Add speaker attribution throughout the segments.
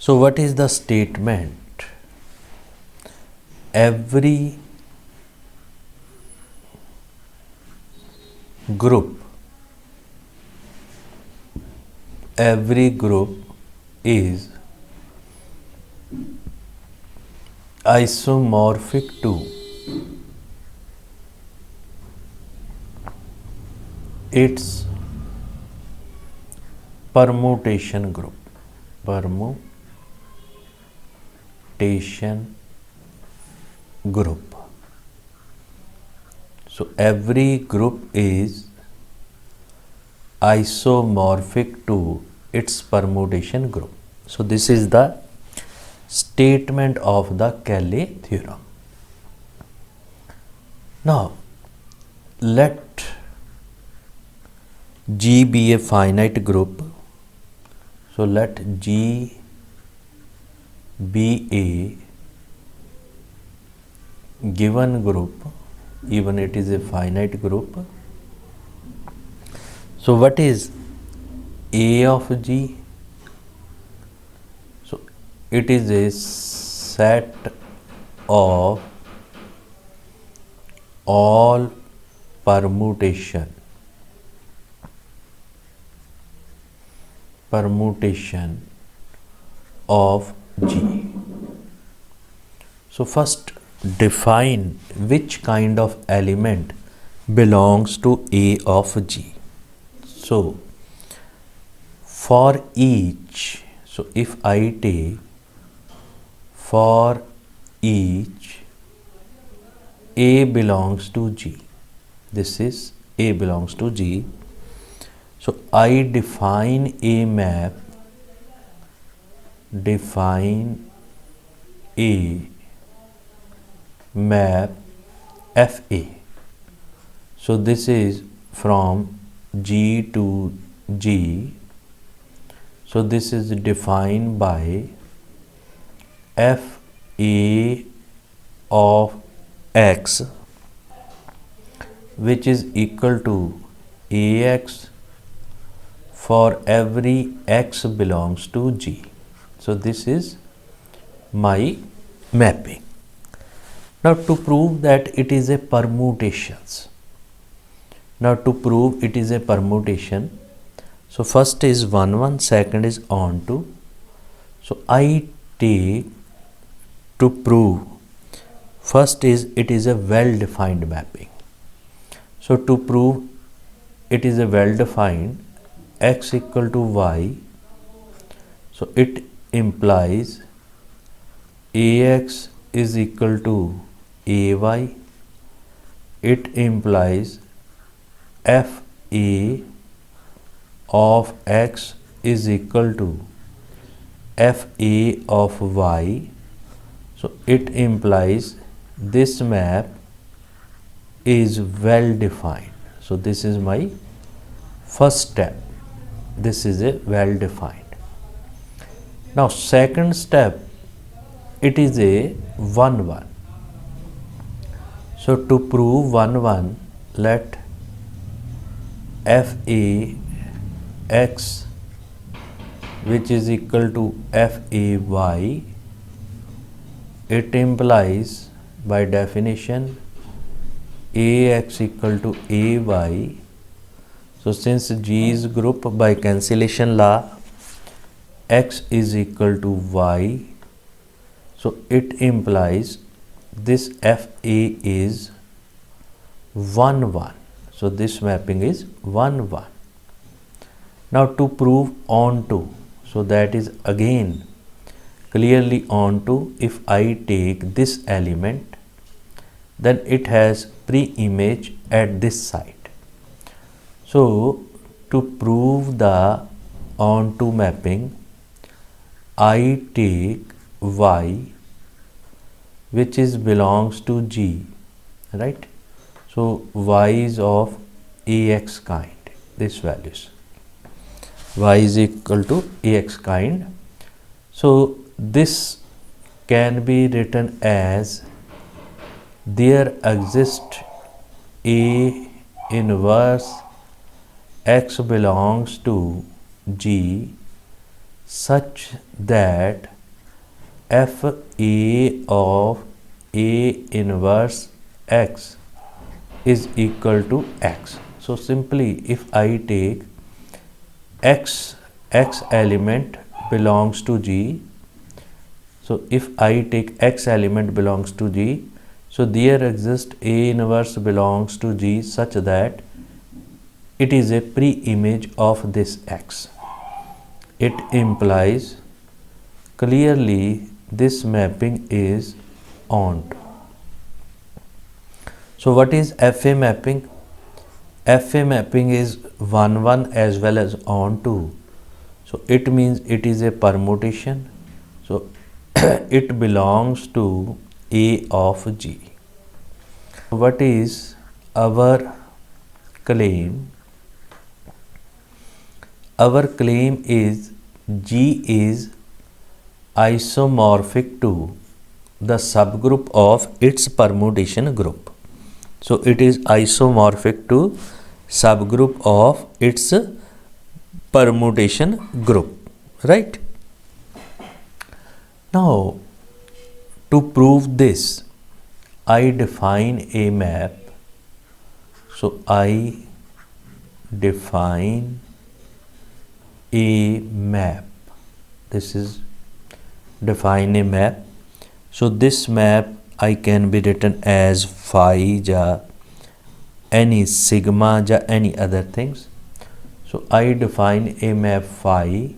Speaker 1: So what is the statement? Every group is isomorphic to its permutation group. So every group is isomorphic to its permutation group. So this is the statement of the Cayley theorem. Now let G be a finite group. So let G be a given group, even it is a finite group. So what is A of G? So it is a set of all permutation of G. So first define which kind of element belongs to A of G. So for each, so if I take for each A belongs to G, this is A belongs to G. So I define a map, FA. So this is from G to G. So this is defined by FA of X, which is equal to AX for every X belongs to G. So this is my mapping. Now to prove that it is a permutation. So first is 1 1, second is onto. So I take to prove, first is it is a well-defined mapping. So to prove it is a well-defined, X equal to Y, so it implies AX is equal to AY. It implies FA of X is equal to FA of Y. So it implies this map is well defined. So this is my first step. This is a well defined. Now second step, it is a 1 1. So to prove 1 1, let FA X, which is equal to FA Y, it implies by definition AX equal to AY. So since G is group, by cancellation law, X is equal to Y. So it implies this FA is 1 1. So this mapping is 1 1. Now to prove onto, so that is again clearly onto, if I take this element, then it has pre-image at this site. So to prove the onto mapping, I take Y, which is belongs to G, right? So Y is of AX kind, this values. Y is equal to AX kind. So this can be written as there exists A inverse X belongs to G such that f a of a inverse x is equal to x. So simply if I take x element belongs to G, so if I take x element belongs to G, so there exists A inverse belongs to G such that it is a pre-image of this x. It implies clearly this mapping is onto. So what is FA mapping? FA mapping is 1 1 as well as onto. So it means it is a permutation. So it belongs to A of G. What is our claim? Our claim is G is isomorphic to the subgroup of its permutation group. So it is isomorphic to subgroup of its permutation group, right? Now, to prove this, I define a map. So I define a map. This is define a map. So this map I can be written as phi ja any sigma ja any other things. So I define a map phi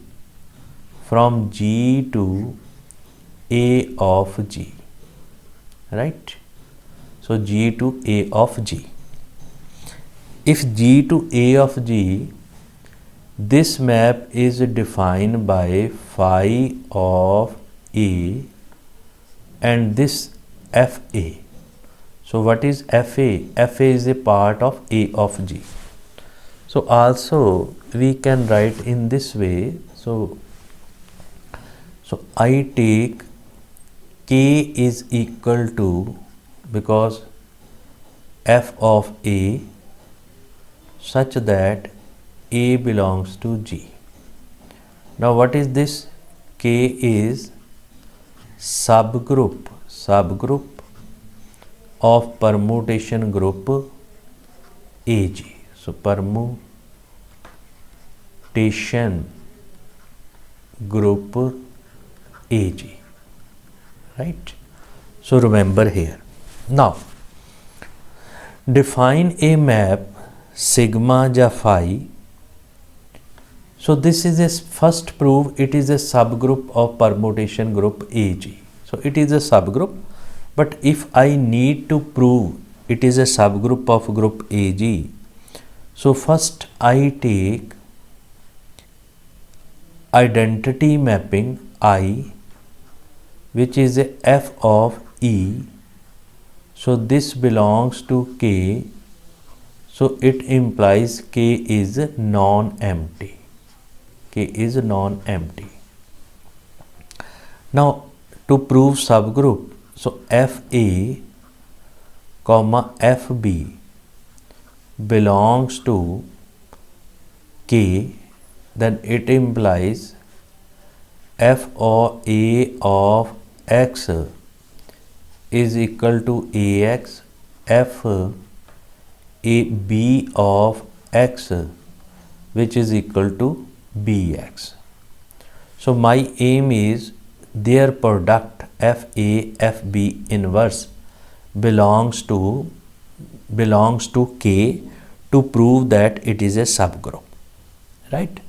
Speaker 1: from G to A of G, right? So G to A of G. If G to A of G, this map is defined by phi of A and this FA. So what is FA? FA is a part of A of G. So also we can write in this way. So I take K is equal to, because F of A such that A belongs to G. Now what is this? K is subgroup of permutation group AG. So permutation group AG, right? So remember here. Now define a map sigma ja phi. So this is a first proof it is a subgroup of permutation group AG. So it is a subgroup, but if I need to prove it is a subgroup of group AG, so first I take identity mapping I, which is a F of E. So this belongs to K. So it implies K is non-empty. K is non-empty. Now to prove subgroup, so FA comma FB belongs to K, then it implies F or A of X is equal to AX, F A B of X which is equal to BX. So my aim is their product FA FB inverse belongs to K to prove that it is a subgroup, right?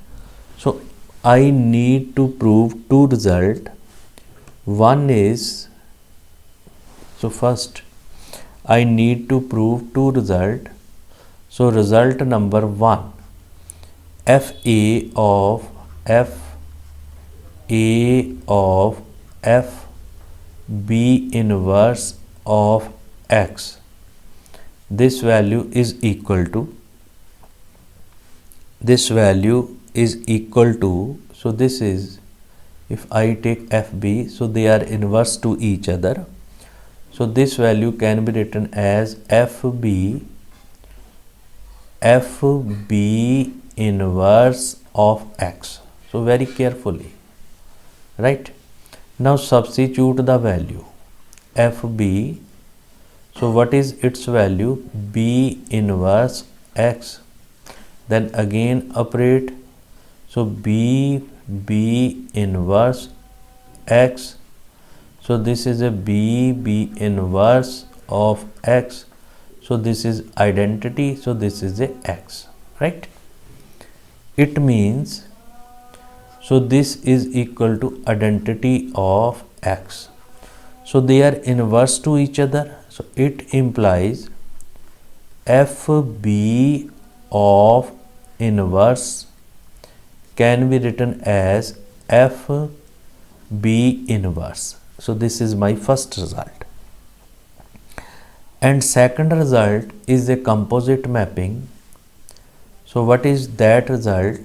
Speaker 1: So I need to prove two results. One is, so first I need to prove two results. So result number 1, FA of FB inverse of X, this value is equal to, so this is, if I take FB, so they are inverse to each other. So this value can be written as FB inverse of X. So very carefully, right? Now substitute the value FB. So what is its value? B inverse X. Then again operate. So B inverse X. So this is a B inverse of X. So this is identity. So this is a X, right? It means, so this is equal to identity of X. So they are inverse to each other. So it implies FB of inverse can be written as FB inverse. So this is my first result. And second result is a composite mapping. So what is that result?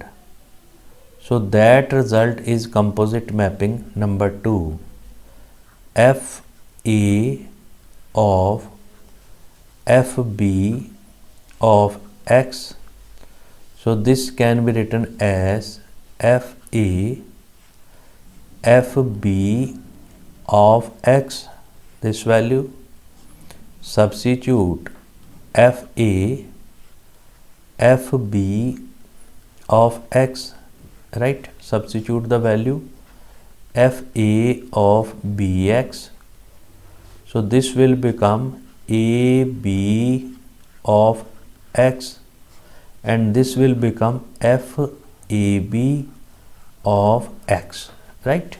Speaker 1: So that result is composite mapping number 2. FA of FB of X. So this can be written as FA FB of X, this value. Substitute FA FB of X, right? Substitute the value FA of BX. So this will become AB of X, and this will become FAB of X, right?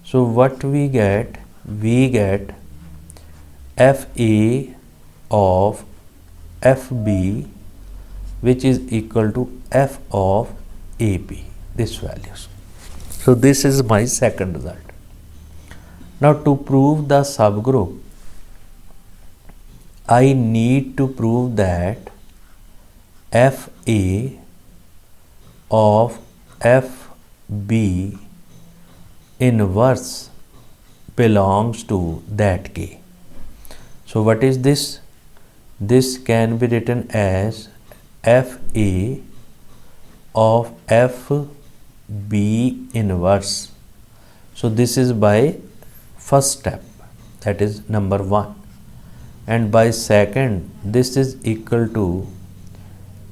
Speaker 1: So what we get? We get FA of FB, which is equal to F of AB, this values. So this is my second result. Now to prove the subgroup, I need to prove that FA of FB inverse belongs to that K. So what is this? This can be written as FA of FB inverse. So this is by first step, that is number 1. And by second, this is equal to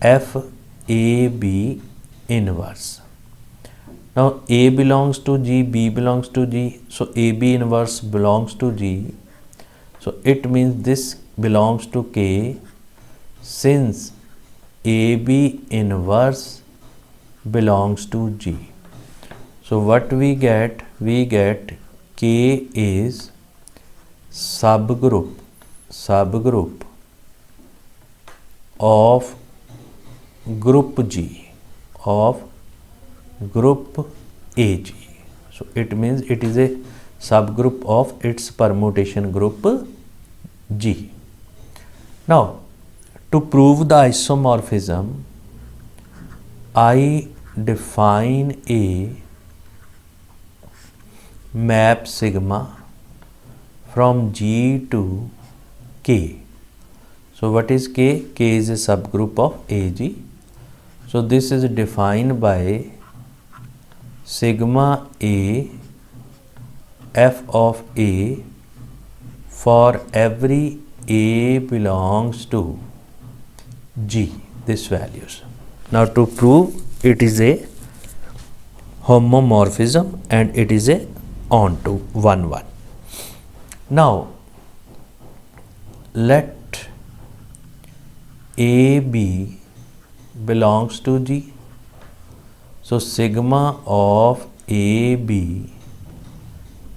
Speaker 1: FAB inverse. Now A belongs to G, B belongs to G. So AB inverse belongs to G. So it means this belongs to K, since AB inverse belongs to G. So what we get? We get K is subgroup of group G, of group AG. So it means it is a subgroup of its permutation group G. Now to prove the isomorphism, I define a map sigma from G to K. So what is K? K is a subgroup of AG. So this is defined by sigma A F of A for every A belongs to G, this values. Now to prove it is a homomorphism and it is a onto 1 1. Now let AB belongs to G. So sigma of AB,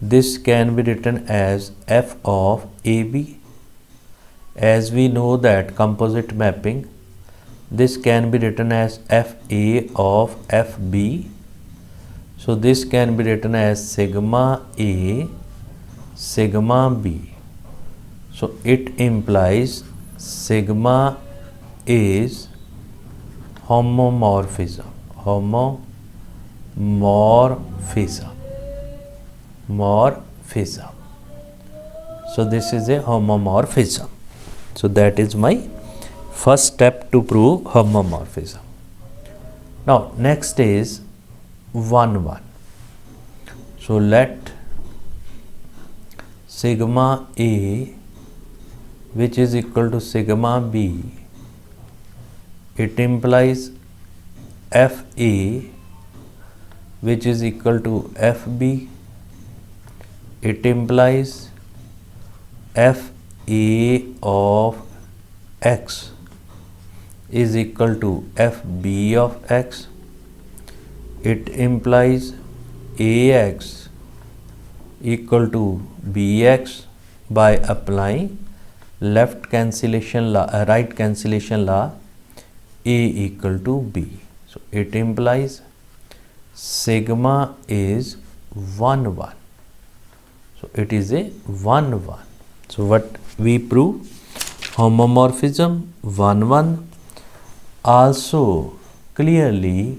Speaker 1: this can be written as F of AB. As we know that composite mapping, this can be written as FA of FB. So this can be written as sigma A sigma B. So it implies sigma is homomorphism. So this is a homomorphism. So that is my first step to prove homomorphism. Now next is 1 1. So let sigma A, which is equal to sigma B, it implies FA, which is equal to FB. It implies FA of X is equal to FB of X. It implies AX equal to BX by applying left cancellation law, right cancellation law, A equal to B. So it implies sigma is 1 1. So it is a 1 1. So what we prove? Homomorphism 1 1. Also clearly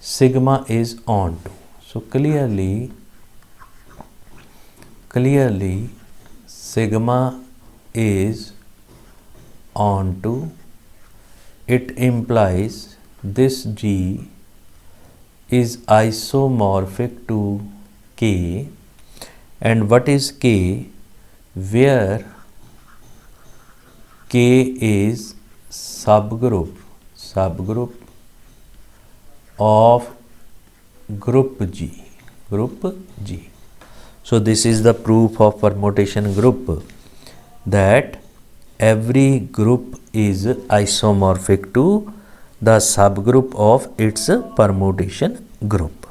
Speaker 1: sigma is onto. So clearly sigma is onto. It implies this G is isomorphic to K. And what is K? Where K is subgroup of group G. So this is the proof of permutation group, that every group is isomorphic to the subgroup of its permutation group.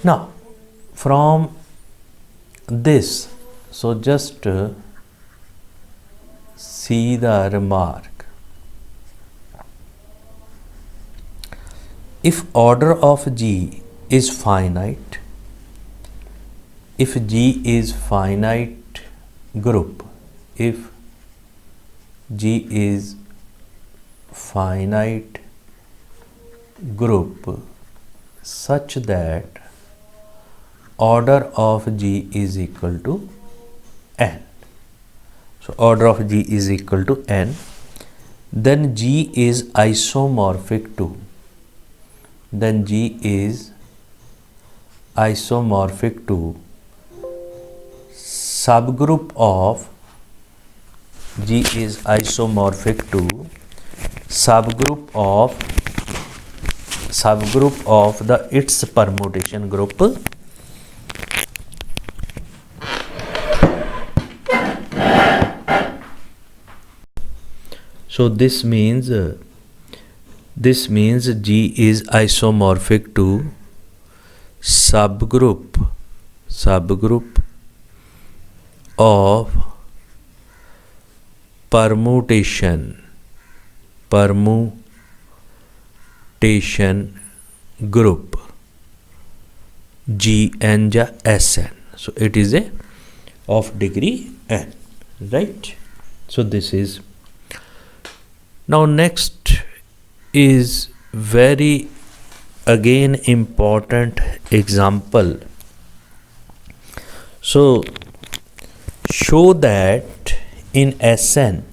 Speaker 1: Now from this, so just see the remark. If order of G is finite, if G is finite group, if G is finite group such that order of G is equal to n. So order of G is equal to n, then G is isomorphic to, subgroup of G is isomorphic to subgroup of the its permutation group. So this means G is isomorphic to subgroup of permutation group Gn ja Sn. So it is a of degree n, right? So this is. Now next is very again important example. So show that in Sn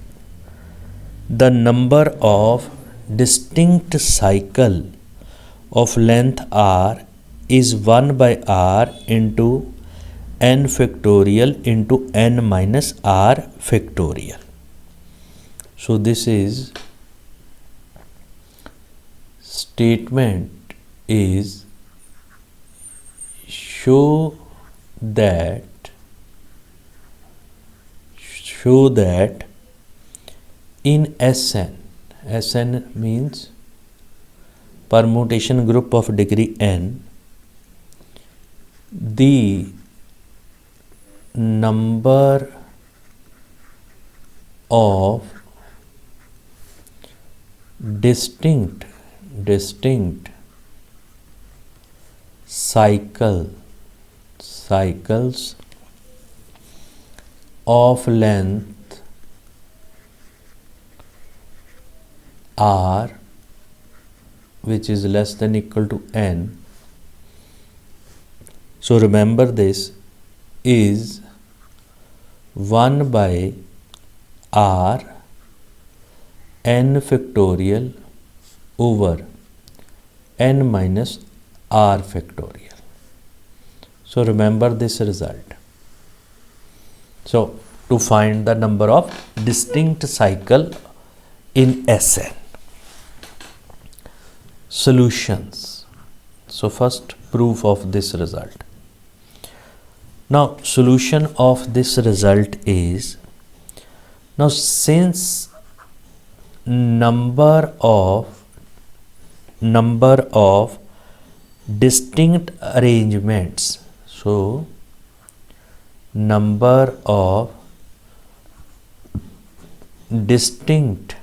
Speaker 1: the number of distinct cycle of length r is 1 by r into n factorial into n minus r factorial. So this is statement is show that in Sn means permutation group of degree n, the number of distinct cycles of length r which is less than equal to n. So remember this is 1 by r n factorial over n minus r factorial. So remember this result. So to find the number of distinct cycle in Sn. Solutions. So first proof of this result. Now solution of this result is, now since number of distinct arrangements, so number of distinct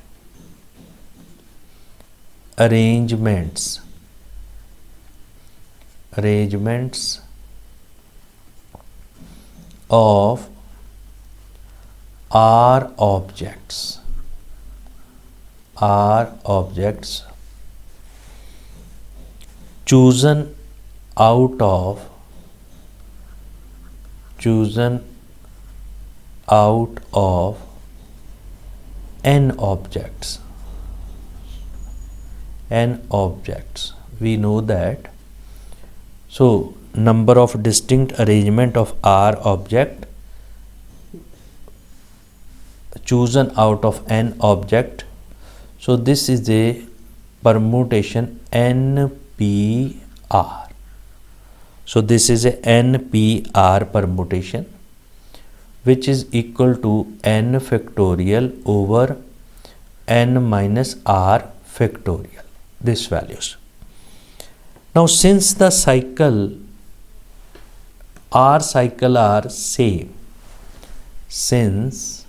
Speaker 1: arrangements of R objects chosen out of n objects. We know that, so number of distinct arrangement of R object chosen out of n object, so this is a permutation NPR. So this is a NPR permutation, which is equal to n factorial over n minus r factorial, this values. Now since the cycle R cycle are same, since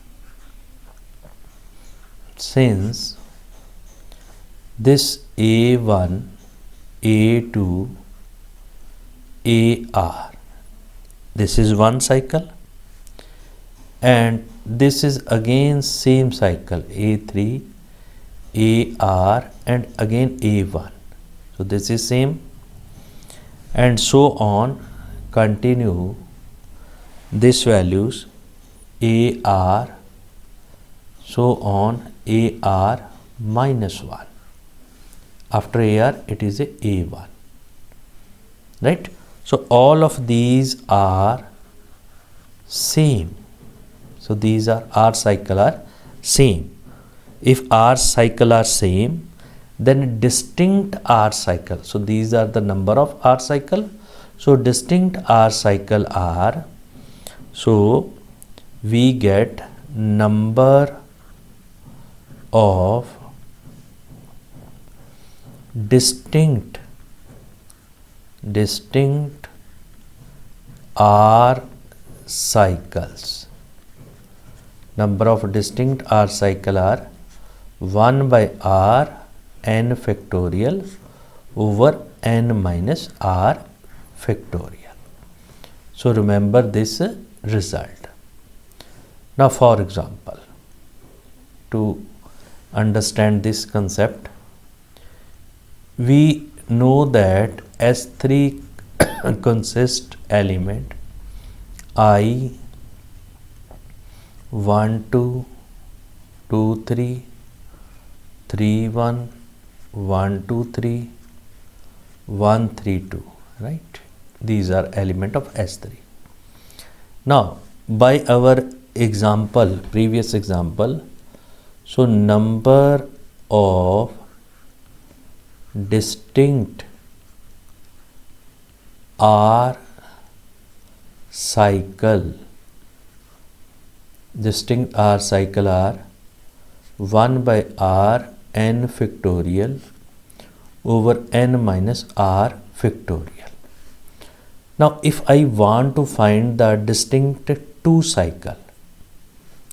Speaker 1: this A1, A2, AR, this is one cycle, and this is again same cycle A3, AR, and again A1. So this is same, and so on, continue this values AR, so on AR minus 1. After AR it is a A1, right? So all of these are same. So these are R cycle are same. If R cycle are same, then distinct R cycle. So these are the number of R cycle. So distinct R cycle are, so we get number of distinct R cycles. Number of distinct R cycle are 1 by R n factorial over n minus r factorial. So remember this result. Now for example, to understand this concept, we know that S3 consists element I 1 2 2 3 3 1 1 2 3 1 3 2, right? These are element of S3. Now by our example, previous example, so number of distinct R cycle are 1 by R n factorial over n minus r factorial. Now if I want to find the distinct 2 cycle,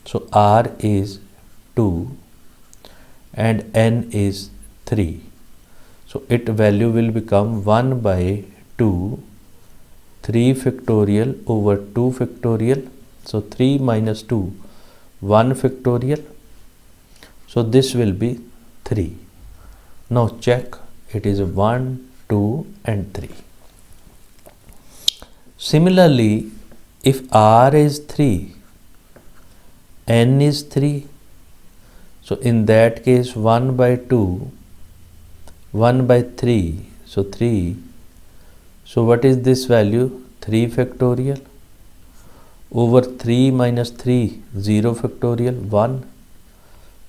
Speaker 1: so R is 2 and n is 3, so its value will become 1 by 2 3 factorial over 2 factorial, so 3 minus 2 1 factorial, so this will be 3. Now check, it is 1 2 and 3. Similarly, if R is 3, n is 3, so in that case 1 by 2 1 by 3, so 3, so what is this value? 3 factorial over 3 minus 3, 0 factorial 1.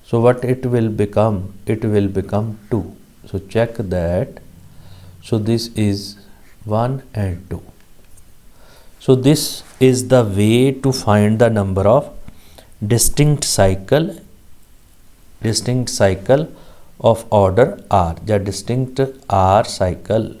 Speaker 1: So what it will become? It will become 2. So check that. So this is 1 and 2. So this is the way to find the number of distinct cycle of order R, the distinct R cycle